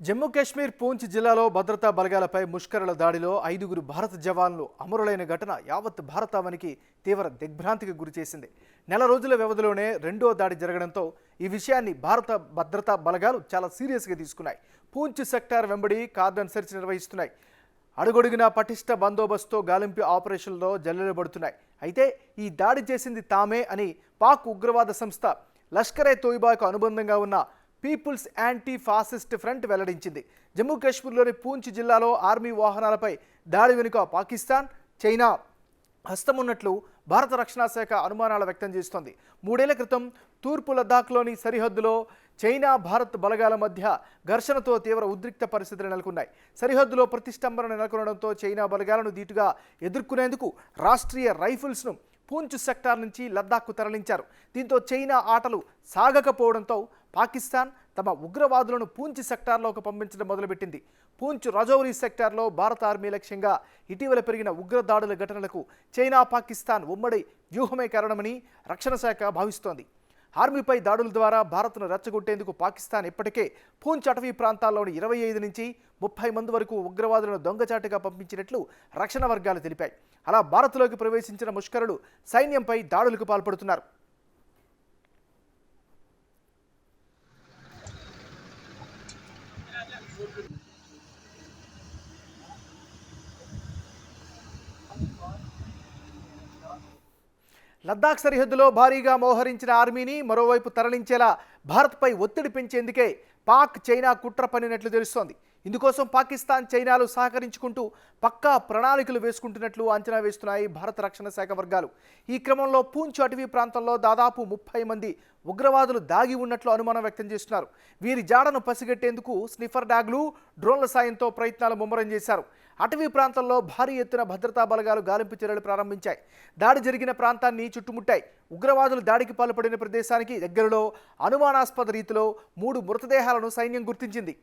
జమ్మూ కాశ్మీర్ పూంచ్ జిల్లాలో భద్రతా బలగాలపై ముష్కరుల దాడిలో 5గురు భారత జవాన్లు అమరులైన ఘటన యావత్ భారతావనికి తీవ్ర దిగ్భ్రాంతికి గురిచేసింది. నెల రోజుల వ్యవధిలోనే రెండో దాడి జరగడంతో ఈ విషయాన్ని భారత భద్రతా బలగాలు చాలా సీరియస్గా తీసుకున్నాయి. పూంచ్ సెక్టార్ వెంబడి కార్డన్ సెర్చ్ నిర్వహిస్తున్నాయి. అడుగడుగునా పటిష్ట బందోబస్తుతో గాలింపు ఆపరేషన్లో జల్లెడబడుతున్నాయి. అయితే ఈ దాడి చేసింది తామే అని పాక్ ఉగ్రవాద సంస్థ లష్కరే తోయిబాకు అనుబంధంగా ఉన్న పీపుల్స్ యాంటీ ఫాసిస్ట్ ఫ్రంట్ వెల్లడించింది. జమ్మూ కాశ్మీర్లోని పూంచ్ జిల్లాలో ఆర్మీ వాహనాలపై దాడి వెనుక పాకిస్తాన్, చైనా హస్తమున్నట్లు భారత రక్షణ శాఖ అనుమానాలు వ్యక్తం చేస్తోంది. 3 ఏళ్ల క్రితం తూర్పు లద్దాఖ్లోని సరిహద్దులో చైనా భారత్ బలగాల మధ్య ఘర్షణతో తీవ్ర ఉద్రిక్త పరిస్థితులు నెలకొన్నాయి. సరిహద్దులో ప్రతిష్టంభన నెలకొనడంతో చైనా బలగాలను ధీటుగా ఎదుర్కొనేందుకు రాష్ట్రీయ రైఫిల్స్ను పూంచ్ సెక్టార్ నుంచి లద్దాఖ్కు తరలించారు. దీంతో చైనా ఆటలు సాగకపోవడంతో పాకిస్తాన్ తమ ఉగ్రవాదులను పూంచ్ సెక్టార్లోకి పంపించడం మొదలుపెట్టింది. పూంచ్ రజౌరీ సెక్టార్లో భారత ఆర్మీ లక్ష్యంగా ఇటీవల పెరిగిన ఉగ్రదాడుల ఘటనలకు చైనా పాకిస్తాన్ ఉమ్మడి వ్యూహమే కారణమని రక్షణ శాఖ భావిస్తోంది. ఆర్మీపై దాడుల ద్వారా భారత్ను రెచ్చగొట్టేందుకు పాకిస్తాన్ ఇప్పటికే పూంచ్ అటవీ ప్రాంతాల్లోని 25 నుంచి 30 మంది వరకు ఉగ్రవాదులను దొంగచాటుగా పంపించినట్లు రక్షణ వర్గాలు తెలిపాయి. అలా భారత్లోకి ప్రవేశించిన ముష్కరులు సైన్యంపై దాడులకు పాల్పడుతున్నారు. లద్దాఖ్ సరిహద్దులో భారీగా మోహరించిన ఆర్మీని మరోవైపు తరలించేలా భారత్పై ఒత్తిడి పెంచేందుకే పాక్, చైనా కుట్ర పన్నినట్లు తెలుస్తోంది. ఇందుకోసం పాకిస్తాన్, చైనాలు సహకరించుకుంటూ పక్కా ప్రణాళికలు వేసుకుంటున్నట్లు అంచనా వేస్తున్నాయి భారత రక్షణ శాఖ వర్గాలు. ఈ క్రమంలో పూంచ్ అటవీ ప్రాంతంలో దాదాపు 30 మంది ఉగ్రవాదులు దాగి ఉన్నట్లు అనుమానం వ్యక్తం చేస్తున్నారు. వీరి జాడను పసిగట్టేందుకు స్నిఫర్ డాగ్లు, డ్రోన్ల సాయంతో ప్రయత్నాలు ముమ్మరం చేశారు. అటవీ ప్రాంతంలో భారీ ఎత్తున భద్రతా బలగాలు గాలింపు చర్యలు ప్రారంభించాయి. దాడి జరిగిన ప్రాంతాన్ని చుట్టుముట్టాయి. ఉగ్రవాదులు దాడికి పాల్పడిన ప్రదేశానికి దగ్గరలో అనుమానాస్పద రీతిలో 3 మృతదేహాలను సైన్యం గుర్తించింది.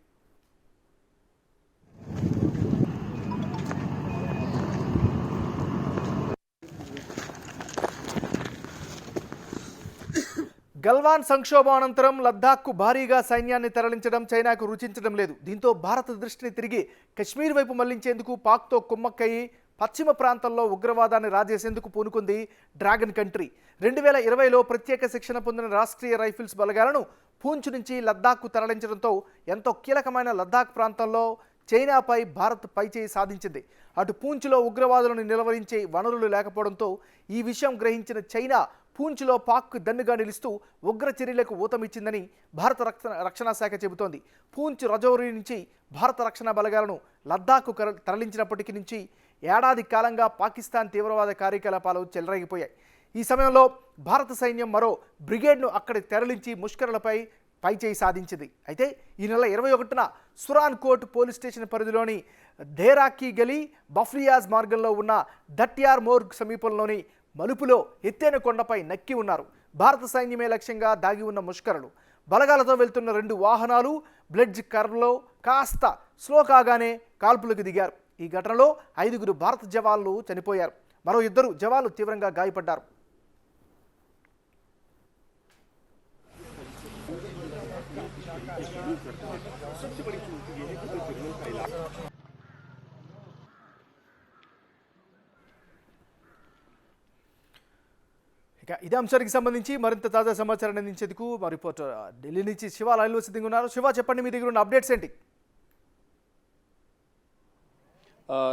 గల్వాన్ సంక్షోభానంతరం లద్దాఖ్కు భారీగా సైన్యాన్ని తరలించడం చైనాకు రుచించడం లేదు. దీంతో భారత దృష్టిని తిరిగి కశ్మీర్ వైపు మళ్లించేందుకు పాక్తో కుమ్మక్కయి పశ్చిమ ప్రాంతంలో ఉగ్రవాదాన్ని రాజేసేందుకు పూనుకుంది డ్రాగన్ కంట్రీ. 2020లో ప్రత్యేక శిక్షణ పొందిన రాష్ట్రీయ రైఫిల్స్ బలగాలను పూంచ్ నుంచి లద్దాఖ్కు తరలించడంతో ఎంతో కీలకమైన లద్దాఖ్ ప్రాంతంలో చైనాపై భారత్ పైచేయి సాధించింది. అటు పూంచ్లో ఉగ్రవాదులను నిలవరించే వనరులు లేకపోవడంతో ఈ విషయం గ్రహించిన చైనా పూంచ్లో పాక్ దన్నుగా నిలుస్తూ ఉగ్ర చర్యలకు ఊతమిచ్చిందని భారత రక్షణ శాఖ చెబుతోంది. పూంచ్ రజౌరీ నుంచి భారత రక్షణ బలగాలను లద్దాఖ్కు తరలించినప్పటికీ నుంచి ఏడాది కాలంగా పాకిస్తాన్ తీవ్రవాద కార్యకలాపాలు చెలరేగిపోయాయి. ఈ సమయంలో భారత సైన్యం మరో బ్రిగేడ్ను అక్కడి తరలించి ముష్కరులపై పైచేయి సాధించింది. అయితే ఈ నెల 21న సురాన్ కోట్ పోలీస్ స్టేషన్ పరిధిలోని ధేరాకీ గలీ, బఫ్రియాజ్ మార్గంలో ఉన్న దట్యార్ మోర్గ్ సమీపంలోని మలుపులో ఎత్తైన కొండపై నక్కి ఉన్నారు. భారత సైన్యమే లక్ష్యంగా దాగి ఉన్న ముష్కరులు. బలగాలతో వెళ్తున్న 2 వాహనాలు బ్లెడ్జ్ కర్వ్లో కాస్త స్లో కాగానే కాల్పులకు దిగారు. ఈ ఘటనలో 5గురు భారత జవాన్లు చనిపోయారు. మరో 2 జవాన్లు తీవ్రంగా గాయపడ్డారు. ఇదే అంశానికి సంబంధించి మరింత తాజా సమాచారాన్ని అందించేందుకు మా రిపోర్టర్ ఢిల్లీ నుంచి శివ లైన్లో సిద్ధంగా ఉన్నారు. శివ, చెప్పండి, మీ దగ్గర ఉన్న అప్డేట్స్ ఏంటి?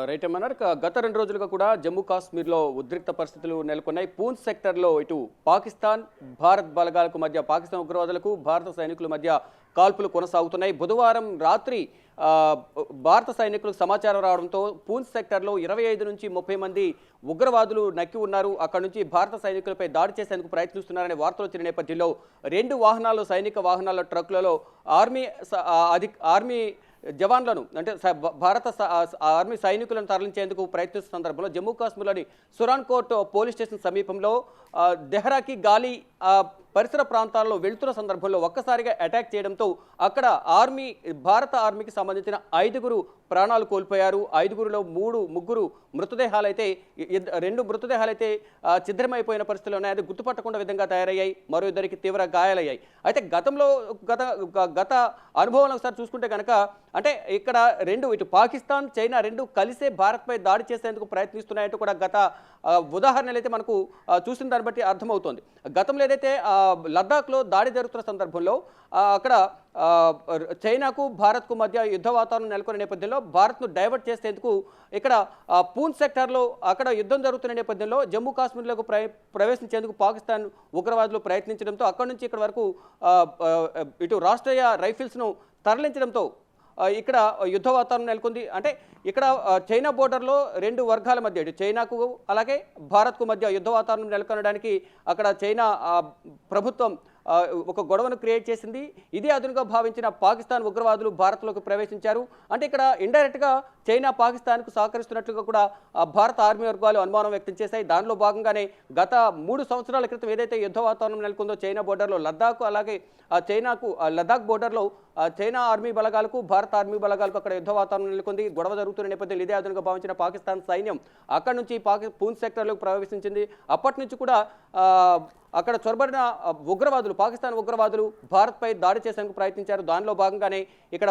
రైట్ అన్నారు. గత 2 రోజులుగా కూడా జమ్మూ కాశ్మీర్లో ఉద్రిక్త పరిస్థితులు నెలకొన్నాయి. పూంచ్ సెక్టర్లో ఇటు పాకిస్తాన్, భారత్ బలగాలకు మధ్య, పాకిస్తాన్ ఉగ్రవాదులకు భారత సైనికుల మధ్య కాల్పులు కొనసాగుతున్నాయి. బుధవారం రాత్రి భారత సైనికులకు సమాచారం రావడంతో పూంచ్ సెక్టర్లో 25 నుంచి 30 మంది ఉగ్రవాదులు నక్కి ఉన్నారు. అక్కడ నుంచి భారత సైనికులపై దాడి చేసేందుకు ప్రయత్నిస్తున్నారనే వార్తలు వచ్చిన నేపథ్యంలో 2 వాహనాలు, సైనిక వాహనాల ట్రక్కులలో ఆర్మీ జవాన్లను, అంటే భారత ఆర్మీ సైనికులను తరలించేందుకు ప్రయత్నిస్తున్న సందర్భంలో జమ్మూ కాశ్మీర్లోని సురాన్ కోట్ పోలీస్ స్టేషన్ సమీపంలో దెహ్రాకి గాలి ఆ పరిసర ప్రాంతాల్లో వెళ్తున్న సందర్భంలో ఒక్కసారిగా అటాక్ చేయడంతో అక్కడ భారత ఆర్మీకి సంబంధించిన 5గురు ప్రాణాలు కోల్పోయారు. 5గురిలో ముగ్గురు మృతదేహాలైతే 2 మృతదేహాలైతే ఛిద్రమైపోయిన పరిస్థితులు ఉన్నాయి. అది గుర్తుపట్టకుండా విధంగా తయారయ్యాయి. మరో 2కి తీవ్ర గాయాలయ్యాయి. అయితే గత అనుభవాలను ఒకసారి చూసుకుంటే కనుక అంటే ఇక్కడ ఇటు పాకిస్తాన్ చైనా 2 కలిసే భారత్పై దాడి చేసేందుకు ప్రయత్నిస్తున్నాయంటూ కూడా గత ఉదాహరణలు అయితే మనకు చూసిన దాన్ని బట్టి అర్థమవుతోంది. గతంలో ఏదైతే లద్దాఖ్లో దాడి జరుగుతున్న సందర్భంలో అక్కడ చైనాకు భారత్కు మధ్య యుద్ధ వాతావరణం నెలకొన్న నేపథ్యంలో భారత్ను డైవర్ట్ చేసేందుకు ఇక్కడ పూంచ్ సెక్టార్లో అక్కడ యుద్ధం జరుగుతున్న నేపథ్యంలో జమ్మూ కాశ్మీర్లోకి ప్రవేశించేందుకు పాకిస్తాన్ ఉగ్రవాదులు ప్రయత్నించడంతో అక్కడి నుంచి ఇక్కడ వరకు ఇటు రాష్ట్రీయ రైఫిల్స్ను తరలించడంతో ఇక్కడ యుద్ధ వాతావరణం నెలకొంది. అంటే ఇక్కడ చైనా బోర్డర్లో 2 వర్గాల మధ్య ఇటు చైనాకు అలాగే భారత్కు మధ్య యుద్ధ వాతావరణం నెలకొనడానికి అక్కడ చైనా ప్రభుత్వం ఒక గొడవను క్రియేట్ చేసింది. ఇదే అదునుగా భావించిన పాకిస్తాన్ ఉగ్రవాదులు భారత్లోకి ప్రవేశించారు. అంటే ఇక్కడ ఇండైరెక్ట్గా చైనా పాకిస్తాన్కు సహకరిస్తున్నట్లుగా కూడా భారత ఆర్మీ వర్గాలు అనుమానం వ్యక్తం చేశాయి. దానిలో భాగంగానే గత 3 సంవత్సరాల క్రితం ఏదైతే యుద్ధ వాతావరణం నెలకొందో చైనా బోర్డర్లో లద్దాఖ్ అలాగే లద్దాఖ్ బోర్డర్లో చైనా ఆర్మీ బలగాలకు భారత ఆర్మీ బలగాలకు అక్కడ యుద్ధ వాతావరణం నెలకొంది. గొడవ జరుగుతున్న నేపథ్యంలో ఇదే అదునుగా భావించిన పాకిస్తాన్ సైన్యం అక్కడి నుంచి పూంచ్ సెక్టర్లోకి ప్రవేశించింది. అప్పటి నుంచి కూడా అక్కడ చొరబడిన పాకిస్తాన్ ఉగ్రవాదులు భారత్పై దాడి చేసేందుకు ప్రయత్నించారు. దానిలో భాగంగానే ఇక్కడ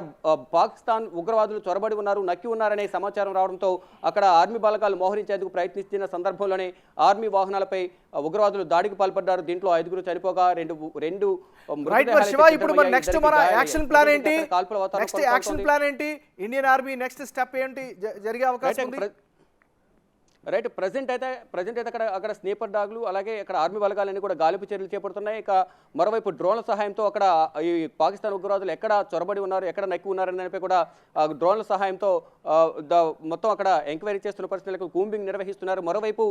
పాకిస్తాన్ ఉగ్రవాదులు చొరబడి ఉన్నారు, నక్కి ఉన్నారనే సమాచారం రావడంతో అక్కడ ఆర్మీ బలగాలు మోహరించేందుకు ప్రయత్నిస్తున్న సందర్భంలోనే ఆర్మీ వాహనాలపై ఉగ్రవాదులు దాడికి పాల్పడ్డారు. దీంట్లో 5గురు చనిపోగా రెండు ఇండియన్ ఆర్మీ నెక్స్ట్ స్టెప్ ఏంటి జరిగే అవకాశం ఉంది? రైట్ ప్రజెంట్ అయితే అక్కడ స్నేపర్ డాగ్లు అలాగే అక్కడ ఆర్మీ బలగాలన్నీ కూడా గాలింపు చర్యలు చేపడుతున్నాయి. ఇక మరోవైపు డ్రోన్ల సహాయంతో అక్కడ ఈ పాకిస్తాన్ ఉగ్రవాదులు ఎక్కడ చొరబడి ఉన్నారు, ఎక్కడ నక్కి ఉన్నారని దానిపై కూడా డ్రోన్ల సహాయంతో మొత్తం అక్కడ ఎంక్వైరీ చేస్తున్న పరిస్థితులకు కూంబింగ్ నిర్వహిస్తున్నారు. మరోవైపు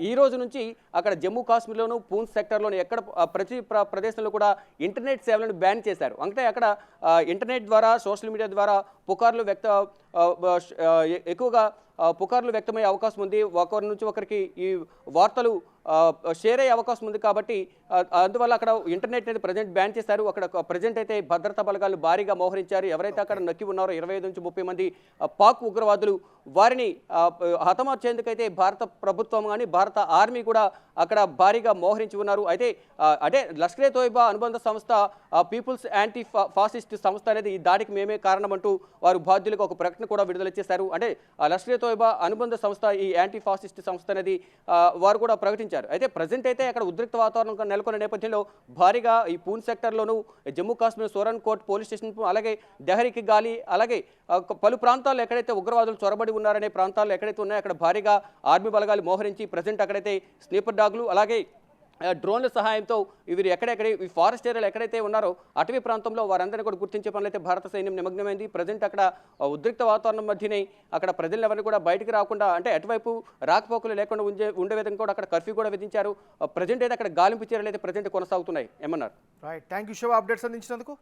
ఈ రోజు నుంచి అక్కడ జమ్మూ కాశ్మీర్లోను పూంచ్ సెక్టర్లోను ఎక్కడ ప్రతి ప్రదేశంలో కూడా ఇంటర్నెట్ సేవలను బ్యాన్ చేశారు. అంటే అక్కడ ఇంటర్నెట్ ద్వారా సోషల్ మీడియా ద్వారా ఎక్కువగా పుకార్లు వ్యక్తమయ్యే అవకాశం ఉంది. ఒకరి నుంచి ఒకరికి ఈ వార్తలు షేర్ అయ్యే అవకాశం ఉంది. కాబట్టి అందువల్ల అక్కడ ఇంటర్నెట్ అనేది ప్రజెంట్ బ్యాన్ చేశారు. అక్కడ ప్రజెంట్ అయితే భద్రతా బలగాలు భారీగా మోహరించారు. ఎవరైతే అక్కడ నక్కి ఉన్నారో 25 నుంచి 30 మంది పాక్ ఉగ్రవాదులు వారిని హతమార్చేందుకైతే భారత ప్రభుత్వం కానీ భారత ఆర్మీ కూడా అక్కడ భారీగా మోహరించి ఉన్నారు. అయితే అంటే లష్కరే తోయిబా అనుబంధ సంస్థ పీపుల్స్ యాంటీ ఫాసిస్ట్ సంస్థ అనేది ఈ దాడికి మేమే కారణం అంటూ వారు బాధ్యులకు ఒక ప్రకటన కూడా విడుదల చేశారు. అంటే లష్కరే తోయిబా అనుబంధ సంస్థ ఈ యాంటీ ఫాసిస్ట్ సంస్థ అనేది వారు కూడా ప్రకటించారు. అయితే ప్రజెంట్ అయితే అక్కడ ఉద్రిక్త వాతావరణం నెలకొన్న నేపథ్యంలో భారీగా ఈ పూంచ్ సెక్టర్లోను Jammu Kashmir Surankote police station అలాగే దెహరీకి గాలి అలాగే పలు ప్రాంతాల్లో ఎక్కడైతే ఉగ్రవాదులు చొరబడి ఉన్నారనే ప్రాంతాల్లో ఎక్కడైతే ఉన్నాయో అక్కడ భారీగా ఆర్మీ బలగాలు మోహరించి ప్రజెంట్ అక్కడైతే స్నీపర్ డాగ్లు అలాగే డ్రోన్ల సహాయంతో ఈ ఫారెస్ట్ ఏరియాలు ఎక్కడైతే ఉన్నారో అటవీ ప్రాంతంలో వారందరినీ కూడా గుర్తించే పనులైతే భారత సైన్యం నిమగ్నమైంది. ప్రజెంట్ అక్కడ ఉద్రిక్త వాతావరణం మధ్యనే అక్కడ ప్రజలను ఎవరిని కూడా బయటికి రాకుండా అంటే అటువైపు రాకపోకలు లేకుండా ఉండే విధంగా కూడా అక్కడ కర్ఫ్యూ కూడా విధించారు. ప్రజెంట్ అయితే అక్కడ గాలింపు చర్యలు అయితే ప్రజెంట్ కొనసాగుతున్నాయి. ఏమన్నారు? Right, thank you Shiva updates అందించినందుకు.